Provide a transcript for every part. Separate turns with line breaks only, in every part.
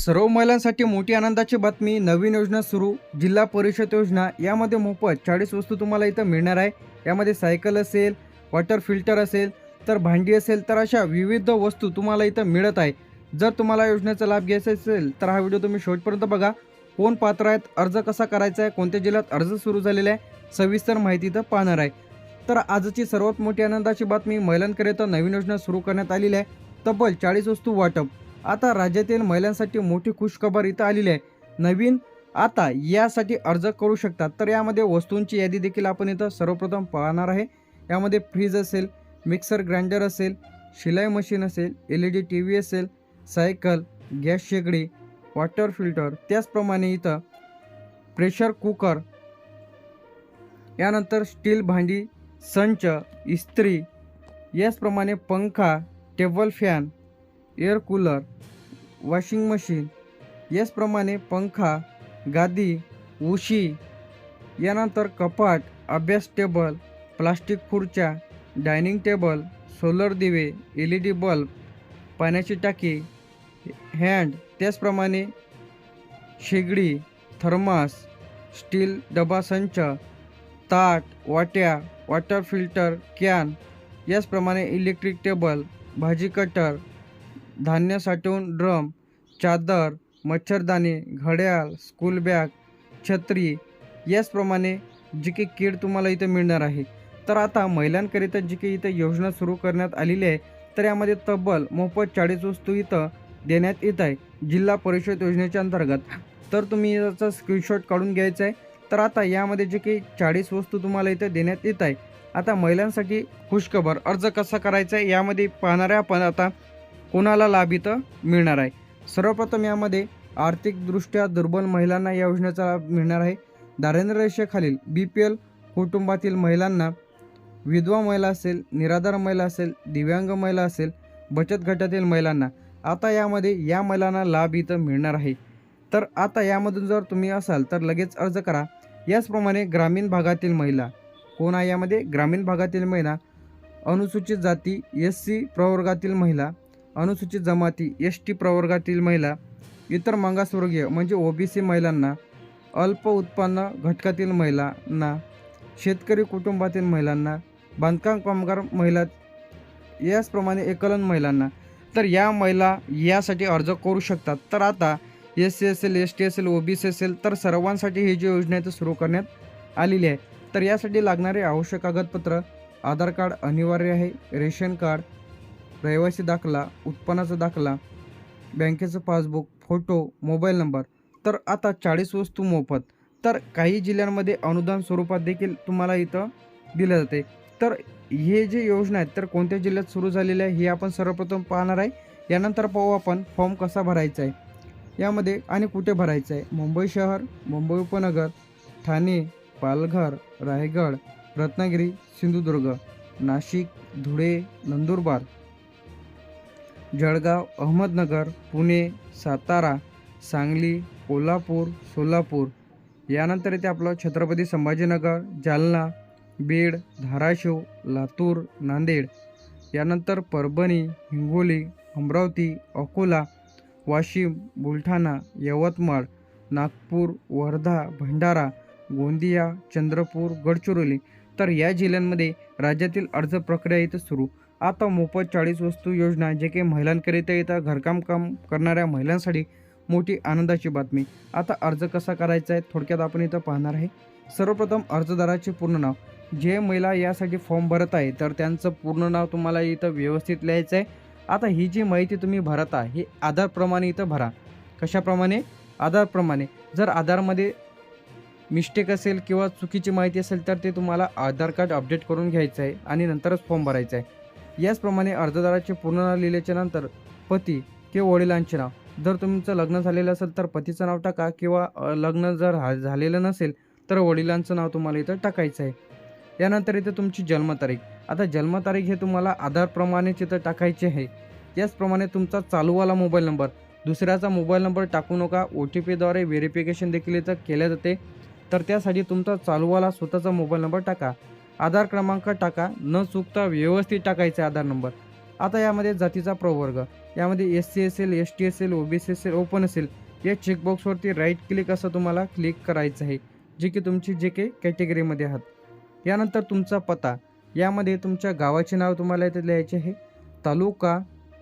सर्व महिलांसाठी मोठी आनंदाची बातमी. नवीन योजना सुरू, जिल्हा परिषद योजना. यामध्ये मोफत 40 वस्तू तुम्हाला इथं मिळणार आहे. यामध्ये सायकल असेल, वॉटर फिल्टर असेल, तर भांडी असेल, तर अशा विविध वस्तू तुम्हाला इथं मिळत आहे. जर तुम्हाला योजनेचा लाभ घ्यायचा असेल तर हा व्हिडिओ तुम्ही शेवटपर्यंत बघा. कोण पात्र आहेत, अर्ज कसा करायचा आहे, कोणत्या जिल्ह्यात अर्ज सुरू झालेला आहे, सविस्तर माहिती इथं पाहणार आहे. तर आजची सर्वात मोठी आनंदाची बातमी, महिलांकरिता नवीन योजना सुरू करण्यात आलेली आहे. तब्बल 40 वस्तू वाटप. आता राज्यातील महिलांसाठी मोठी खुशखबर इथं आलेली आहे. नवीन आता यासाठी अर्ज करू शकतात. तर यामध्ये वस्तूंची यादी देखील आपण इथं सर्वप्रथम पाहणार आहे. यामध्ये फ्रीज असेल, मिक्सर ग्राइंडर असेल, शिलाई मशीन असेल, LED TV असेल, सायकल, गॅस शेगडी, वॉटर फिल्टर, त्याचप्रमाणे इथं प्रेशर कुकर, यानंतर स्टील भांडी, संच, इस्त्री, याचप्रमाणे पंखा, table fan, air cooler, washing machine, याचप्रमाणे पंखा, गादी, उशी, यानंतर कपाट, अभ्यास टेबल, प्लास्टिक खुर्च्या, डायनिंग टेबल, सोलर दिवे, LED बल्ब, पाण्याची टाकी, हँड, त्याचप्रमाणे शेगडी, थर्मास, स्टील डबा संच, ताट, वाट्या, वॉटर फिल्टर, कॅन, याचप्रमाणे इलेक्ट्रिक टेबल, भाजी कटर, धान्य साठवून ड्रम, चादर, मच्छरदाणी, घड्याळ, स्कूल बॅग, छत्री, याचप्रमाणे जी काही किट तुम्हाला इथं मिळणार आहे. तर आता महिलांकरिता जी काही इथं योजना सुरू करण्यात आलेली आहे, तर यामध्ये तब्बल मोफत 40 वस्तू इथं देण्यात येत आहे जिल्हा परिषद योजनेच्या अंतर्गत. तर तुम्ही याचा स्क्रीनशॉट काढून घ्यायचा आहे. तर आता यामध्ये जे काही 40 वस्तू तुम्हाला इथं देण्यात येत आहे. आता महिलांसाठी खुशखबर, अर्ज कसा करायचा आहे यामध्ये पाहणार आहे आपण. आता कोणाला लाभ इथं मिळणार आहे. सर्वप्रथम यामध्ये आर्थिकदृष्ट्या दुर्बल महिलांना या योजनेचा लाभ मिळणार आहे. दारिद्र्य रेषेखालील BPL कुटुंबातील महिलांना, विधवा महिला असेल, निराधार महिला असेल, दिव्यांग महिला असेल, बचत गटातील महिलांना, आता यामध्ये या महिलांना लाभ इथं मिळणार आहे. तर आता यामधून जर तुम्ही असाल तर लगेच अर्ज करा. याचप्रमाणे ग्रामीण भागातील महिला, कोण आहे यामध्ये? ग्रामीण भागातील महिला, अनुसूचित जाती SC प्रवर्गातील महिला, अनुसूचित जमाती ST प्रवर्गातील महिला, इतर मागासवर्गीय म्हणजे OBC महिलांना, अल्प उत्पन्न घटकातील महिलांना, शेतकरी कुटुंबातील महिलांना, बांधकाम कामगार महिला, याचप्रमाणे एकलन महिलांना. तर या महिला यासाठी अर्ज करू शकतात. तर आता SC असेल, ST असेल, OBC असेल, तर सर्वांसाठी ही जी योजना आहे सुरू करण्यात आलेली आहे. तर यासाठी लागणारे आवश्यक कागदपत्र, आधार कार्ड अनिवार्य आहे, रेशन कार्ड, रहिवासी दाखला, उत्पन्नाचा दाखला, बँकेचं पासबुक, फोटो, मोबाईल नंबर. तर आता 40 वस्तू मोफत. तर काही जिल्ह्यांमध्ये अनुदान स्वरूपात देखील तुम्हाला इथं दिलं जाते. तर हे जे योजना आहेत तर कोणत्या जिल्ह्यात सुरू झालेले आहे हे आपण सर्वप्रथम पाहणार आहे. यानंतर पाहू आपण फॉर्म कसा भरायचा आहे यामध्ये आणि कुठे भरायचं आहे. मुंबई शहर, मुंबई उपनगर, ठाणे, पालघर, रायगड, रत्नागिरी, सिंधुदुर्ग, नाशिक, धुळे, नंदुरबार, जळगाव, अहमदनगर, पुणे, सातारा, सांगली, कोल्हापूर, सोलापूर, यानंतर येते आपलं छत्रपती संभाजीनगर, जालना, बीड, धाराशिव, लातूर, नांदेड, यानंतर परभणी, हिंगोली, अमरावती, अकोला, वाशिम, बुलढाणा, यवतमाळ, नागपूर, वर्धा, भंडारा, गोंदिया, चंद्रपूर, गडचिरोली. तर या जिल्ह्यांमध्ये राज्यातील अर्ज प्रक्रिया इथं सुरू. आता मोफत 40 वस्तू योजना जे काही महिलांकरिता इथं घरकाम करणाऱ्या महिलांसाठी मोठी आनंदाची बातमी. आता अर्ज कसा करायचा आहे थोडक्यात आपण इथं पाहणार आहे. सर्वप्रथम अर्जदाराचे पूर्ण नाव, जे महिला यासाठी फॉर्म भरत आहे तर त्यांचं पूर्ण नाव तुम्हाला इथं व्यवस्थित लिहायचं आहे. आता ही जी माहिती तुम्ही भरत आहे ही आधारप्रमाणे इथं भरा. कशाप्रमाणे? आधारप्रमाणे. जर आधारमध्ये मिस्टेक असेल किंवा चुकीची माहिती असेल तर ते तुम्हाला आधार कार्ड अपडेट करून घ्यायचं आहे आणि नंतरच फॉर्म भरायचा आहे. याचप्रमाणे अर्जदाराचे पूर्ण नाव लिहिल्याच्या नंतर पती किंवा वडिलांचे नाव. जर तुमचं लग्न झालेलं असेल तर पतीचं नाव टाका किंवा लग्न जर झालेलं नसेल तर वडिलांचं नाव तुम्हाला इथं टाकायचं आहे. यानंतर इथं तुमची जन्मतारीख. आता जन्मतारीख हे तुम्हाला आधारप्रमाणेच इथं टाकायची आहे. याचप्रमाणे तुमचा चालूवाला मोबाईल नंबर, दुसऱ्याचा मोबाईल नंबर टाकू नका. OTPद्वारे व्हेरिफिकेशन देखील इथं केले जाते. तर त्यासाठी तुमचा चालूवाला स्वतःचा मोबाईल नंबर टाका. आधार क्रमांक टाका, न चुकता व्यवस्थित टाकायचा आधार नंबर. आता यामध्ये जातीचा प्रवर्ग, यामध्ये SC असेल, ST असेल, OBC असेल, ओपन असेल, या चेकबॉक्सवरती राईट क्लिक असं तुम्हाला क्लिक करायचं आहे, जे की तुमची जे काही कॅटेगरीमध्ये आहात. यानंतर तुमचा पत्ता, यामध्ये तुमच्या गावाचे नाव तुम्हाला इथे लिहायचे आहे, तालुका,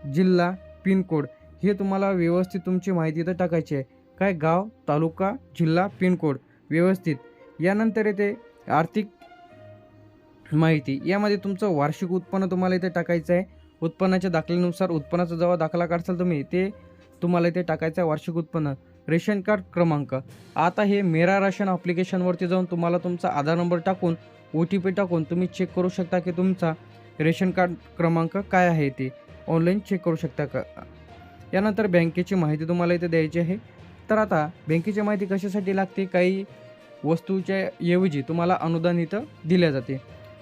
जिल्हा, पिनकोड हे तुम्हाला व्यवस्थित तुमची माहिती इथं टाकायची आहे. काय गाव, तालुका, जिल्हा, पिनकोड व्यवस्थित. यानंतर येते आर्थिक माहिती, यामध्ये तुमचं वार्षिक उत्पन्न तुम्हाला इथे टाकायचं आहे. उत्पन्नाच्या दाखल्यानुसार उत्पन्नाचा जेव्हा दाखला काढसाल तुम्ही ते तुम्हाला इथे टाकायचं आहे वार्षिक उत्पन्न. रेशन कार्ड क्रमांक, आता हे मेरा राशन ॲप्लिकेशनवरती जाऊन तुम्हाला तुमचा आधार नंबर टाकून OTP टाकून तुम्ही चेक करू शकता की तुमचा रेशन कार्ड क्रमांक काय आहे ते ऑनलाईन चेक करू शकता का. यानंतर बँकेची माहिती तुम्हाला इथे द्यायची आहे. तर आता बँकेची माहिती कशासाठी लागते, काही वस्तूच्या ऐवजी तुम्हाला अनुदान इथं दिल्या जाते.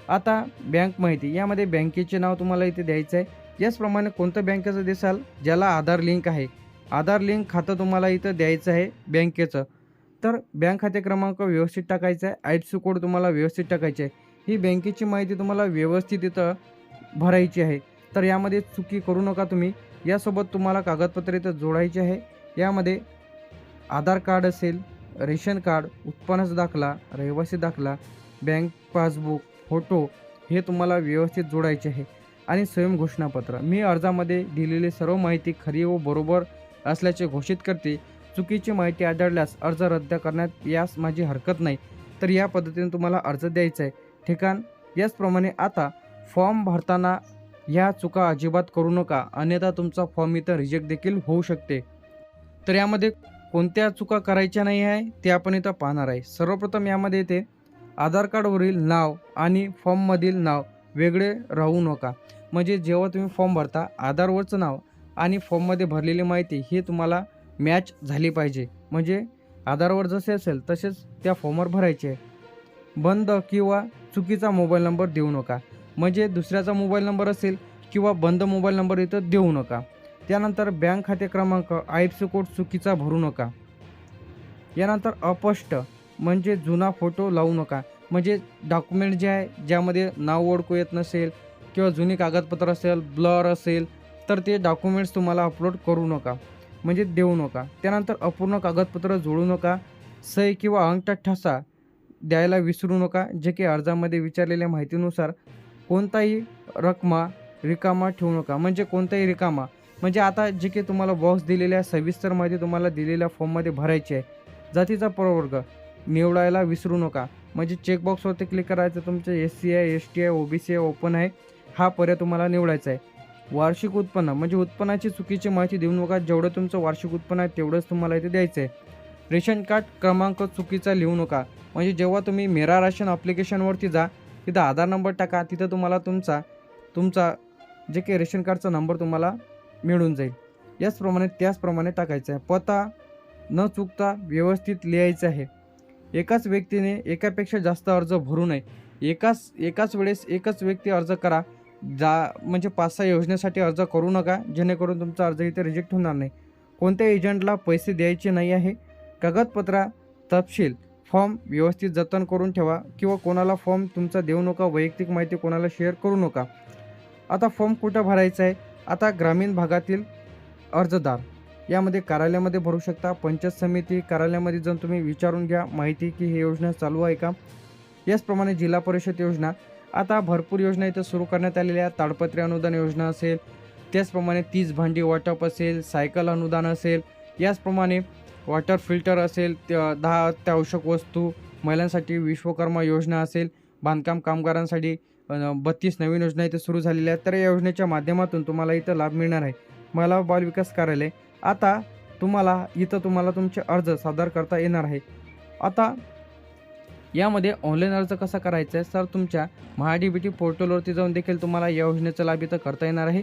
आता बँक माहिती, यामध्ये बँकेचे नाव तुम्हाला इथे द्यायचं आहे. याचप्रमाणे कोणतं बँकेचं देसाल ज्याला आधार लिंक आहे, आधार लिंक खातं तुम्हाला इथं द्यायचं आहे बँकेचं. तर बँक खाते क्रमांक व्यवस्थित टाकायचा आहे, IFSC कोड तुम्हाला व्यवस्थित टाकायचे आहे. ही बँकेची माहिती तुम्हाला व्यवस्थित इथं भरायची आहे. तर यामध्ये चुकी करू नका तुम्ही. यासोबत तुम्हाला कागदपत्र इथं जोडायचे आहे. यामध्ये आधार कार्ड असेल, रेशन कार्ड, उत्पन्नाचा दाखला, रहिवासी दाखला, बँक पासबुक, फोटो हे तुम्हाला व्यवस्थित जोडायचे आहे. आणि स्वयं घोषणापत्र, मी अर्जामध्ये दिलेली सर्व माहिती खरी व बरोबर असल्याचे घोषित करते. चुकीची माहिती आढळल्यास अर्ज रद्द करण्यात यास माझी हरकत नाही. तर या पद्धतीने तुम्हाला अर्ज द्यायचा आहे. ठिकाण याचप्रमाणे. आता फॉर्म भरताना ह्या चुका अजिबात करू नका, अन्यथा तुमचा फॉर्म इथं रिजेक्ट देखील होऊ शकते. तर यामध्ये कोणत्या चुका करायच्या नाही आहे ते आपण इथं पाहणार आहे. सर्वप्रथम यामध्ये येते आधार कार्डवरील नाव आणि फॉर्ममधील नाव वेगळे राहू नका. म्हणजे जेव्हा तुम्ही फॉर्म भरता आधारवरचं नाव आणि फॉर्ममध्ये भरलेली माहिती हे तुम्हाला मॅच झाली पाहिजे. म्हणजे आधारवर जसे असेल तसेच त्या फॉर्मवर भरायचे आहे. बंद किंवा चुकीचा मोबाईल नंबर देऊ नका. म्हणजे दुसऱ्याचा मोबाईल नंबर असेल किंवा बंद मोबाईल नंबर इथं देऊ नका. त्यानंतर बँक खाते क्रमांक, IFSC कोड चुकीचा भरू नका. यानंतर अस्पष्ट म्हणजे जुना फोटो लावू नका. म्हणजे डॉक्युमेंट जे आहे ज्यामध्ये नाव ओळखू येत नसेल किंवा जुनी कागदपत्र असेल, ब्लर असेल, तर ते डॉक्युमेंट्स तुम्हाला अपलोड करू नका, म्हणजे देऊ नका. त्यानंतर अपूर्ण कागदपत्र जोडू नका. सही किंवा अंगठा ठसा द्यायला विसरू नका. जे की अर्जामध्ये विचारलेल्या माहितीनुसार कोणताही रकमा रिकामा ठेवू नका. म्हणजे कोणताही रिकामा म्हणजे आता जे काही तुम्हाला बॉक्स दिलेल्या सविस्तर माहिती तुम्हाला दिलेल्या फॉर्ममध्ये भरायची आहे. जातीचा प्रवर्ग निवडायला विसरू नका. म्हणजे चेकबॉक्सवरती क्लिक करायचं, तुमचं SC आहे, ST आहे, OBC आहे, ओपन आहे, हा पर्याय तुम्हाला निवडायचा आहे. वार्षिक उत्पन्न म्हणजे उत्पन्नाची चुकीची माहिती देऊ नका. जेवढं तुमचं वार्षिक उत्पन्न आहे तेवढंच तुम्हाला इथे द्यायचं आहे. रेशन कार्ड क्रमांक चुकीचा लिहू नका. म्हणजे जेव्हा तुम्ही मेरा राशन ॲप्लिकेशनवरती जा, तिथं आधार नंबर टाका, तिथं तुम्हाला तुमचा जे काही रेशन कार्डचा नंबर तुम्हाला मिळून जाईल. त्याचप्रमाणे टाकायचं आहे. पत्ता न चुकता व्यवस्थित लिहायचं आहे. एकाच व्यक्तीने एकापेक्षा जास्त अर्ज भरू नये. एकाच वेळेस एकच व्यक्ती अर्ज करा. म्हणजे 5-6 योजनेसाठी अर्ज करू नका, जेणेकरून तुमचा अर्ज इथे रिजेक्ट होणार नाही. कोणत्या एजंटला पैसे द्यायचे नाही आहे. कागदपत्र तपशील फॉर्म व्यवस्थित जतन करून ठेवा किंवा कोणाला फॉर्म तुमचा देऊ नका. वैयक्तिक माहिती कोणाला शेअर करू नका. आता फॉर्म कुठं भरायचा आहे. आता ग्रामीण भागातील अर्जदार यामध्ये कार्यालयामध्ये भरू शकता. पंचायत समिती कार्यालयामध्ये जाऊन तुम्ही विचारून घ्या माहिती की ही योजना चालू आहे का. याचप्रमाणे जिल्हा परिषद योजना, आता भरपूर योजना इथं सुरू करण्यात आलेल्या आहेत. ताडपत्री अनुदान योजना असेल, त्याचप्रमाणे 30 भांडी वाटप असेल, सायकल अनुदान असेल, याचप्रमाणे वॉटर फिल्टर असेल, 10 अत्यावश्यक वस्तू, महिलांसाठी विश्वकर्मा योजना असेल, बांधकाम कामगारांसाठी 32 नवीन योजना इथे सुरू झालेल्या आहेत. तर या योजनेच्या माध्यमातून तुम्हाला इथं लाभ मिळणार आहे. महिला व बाल विकास कार्यालय, आता तुम्हाला तुमचे अर्ज सादर करता येणार आहे. आता यामध्ये ऑनलाईन अर्ज कसा करायचा आहे, तर तुमच्या महाडीबीटी पोर्टलवरती जाऊन देखील तुम्हाला या योजनेचा लाभ इथं करता येणार आहे.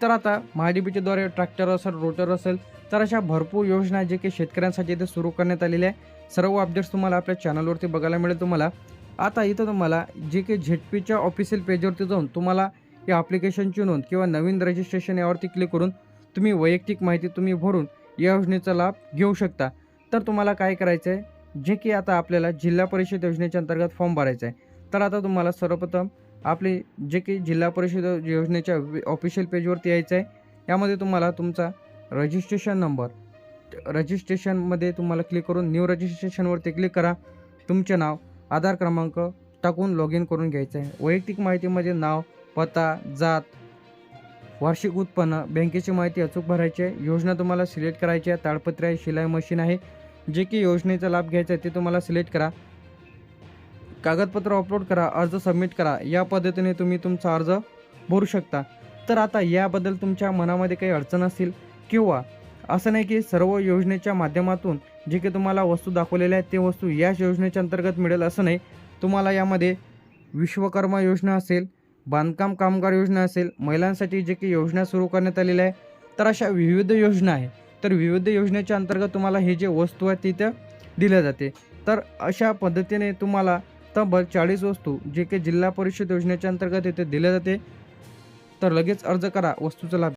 तर आता महाडीबीटीद्वारे ट्रॅक्टर असेल, रोटर असेल, तर अशा भरपूर योजना जे की शेतकऱ्यांसाठी इथे सुरू करण्यात आलेल्या आहे. सर्व अपडेट्स तुम्हाला आपल्या चॅनलवरती बघायला मिळेल तुम्हाला. आता इथं तुम्हाला जे काही झेडपीच्या ऑफिशियल पेजवरती जाऊन तुम्हाला या ॲप्लिकेशनची नोंद किंवा नवीन रजिस्ट्रेशन यावरती क्लिक करून तुम्ही वैयक्तिक माहिती तुम्ही भरून या योजनेचा लाभ घेऊ शकता. तर तुम्हाला काय करायचं आहे, जे की आता आपल्याला जिल्हा परिषद योजनेच्या अंतर्गत फॉर्म भरायचा आहे. तर आता तुम्हाला सर्वप्रथम आपले जे काही जिल्हा परिषद योजनेच्या ऑफिशियल पेजवरती यायचं आहे. यामध्ये तुम्हाला तुमचा रजिस्ट्रेशन नंबर, रजिस्ट्रेशनमध्ये तुम्हाला क्लिक करून न्यू रजिस्ट्रेशनवरती क्लिक करा. तुमचे नाव, आधार क्रमांक टाकून लॉग इन करून घ्यायचं आहे. वैयक्तिक माहितीमध्ये नाव, पत्ता, जात, वार्षिक उत्पन्न, बँकेची माहिती अचूक भरायची आहे. योजना तुम्हाला सिलेक्ट करायची आहे. ताडपत्री आहे, शिलाई मशीन आहे, जे की योजनेचा लाभ घ्यायचा आहे ते तुम्हाला सिलेक्ट करा. कागदपत्र अपलोड करा, अर्ज सबमिट करा. या पद्धतीने तुम्ही तुमचा अर्ज भरू शकता. तर आता याबद्दल तुमच्या मनामध्ये काही अडचण असेल किंवा असं नाही की सर्व योजनेच्या माध्यमातून जे काही तुम्हाला वस्तू दाखवलेल्या आहेत ते वस्तू याच योजनेच्या अंतर्गत मिळेल असं नाही. तुम्हाला यामध्ये विश्वकर्मा योजना असेल, बांधकाम कामगार योजना असेल, महिलांसाठी जे काही योजना सुरू करण्यात आलेल्या आहे, तर अशा विविध योजना आहे. तर विविध योजनेच्या अंतर्गत तुम्हाला हे जे वस्तू आहेत तिथं दिल्या जाते. तर अशा पद्धतीने तुम्हाला तब्बल 40 वस्तू जे काही जिल्हा परिषद योजनेच्या अंतर्गत इथे दिल्या जाते. तर लगेच अर्ज करा, वस्तूचा लाभ